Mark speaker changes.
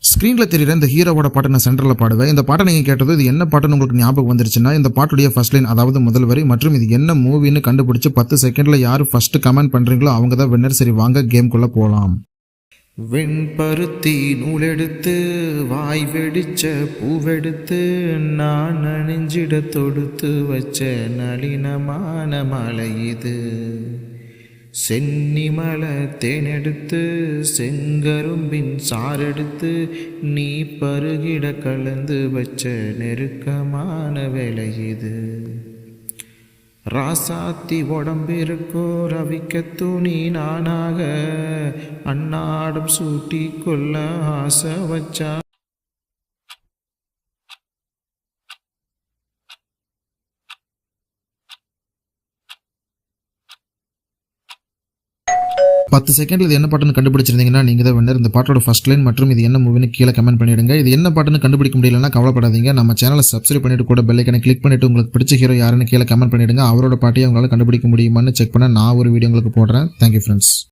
Speaker 1: ஸ்க்ரீனில் தெரியுற இந்த ஹீரோவோட பாட்டை நான் சென்டரில் பாடுவேன். இந்த பாட்டை நீங்கள் கேட்டது இது என்ன பாட்டுன்னு உங்களுக்கு ஞாபகம் வந்துருச்சுன்னா இந்த பாட்டுடைய ஃபர்ஸ்ட் லைன், அதாவது முதல் வரி மற்றும் இது என்ன மூவின்னு கண்டுபிடிச்சு 10 செகண்டில் யார் ஃபர்ஸ்ட் கமெண்ட் பண்ணுறீங்களோ அவங்க தான் வின்னர். சரி வாங்க கேம்குள்ளே போகலாம்.
Speaker 2: வெண்பருத்தி நூலெடுத்து வாய் வெடிச்ச பூவெடுத்து நான் அணிஞ்சிட தொடுத்து வச்ச நளினமான மலை இது. சென்னிமலை தேனெடுத்து செங்கரும்பின் சாரெடுத்து நீ பருகிட கலந்து வச்ச நெருக்கமான வேலை இது. ராசாத்தி உடம்பிருக்கோ ரவிக்க துணி நானாக அன்னாடம் சூட்டி கொள்ள ஆசை வச்சா.
Speaker 1: 10 செகண்டில் இது என்ன பாட்டுன்னு கண்டுபிடிச்சிருந்தீங்கன்னா நீங்கள் தான் வின்னர். இந்த பாட்டோட ஃபர்ஸ்ட் லைன் மற்றும் இது என்ன மூவின்னு கீழே கமெண்ட் பண்ணிவிடுங்க. இது என்ன பாட்டுன்னு கண்டுபிடிக்க முடியலன்னா கவலைப்படாதீங்க. நம்ம சேனலை சப்ஸ்கிரைப் பண்ணிட்டு கூட பெல் ஐக்கனை கிளிக் பண்ணிட்டு உங்களுக்கு பிடிச்ச ஹீரோ யாருன்னு கீழே கமெண்ட் பண்ணிவிடுங்க. அவரோட பாட்டையை உங்களால் கண்டுபிடிக்க முடியுமான்னு செக் பண்ண நான் ஒரு வீடியோ உங்களுக்கு போடுறேன். Thank you friends.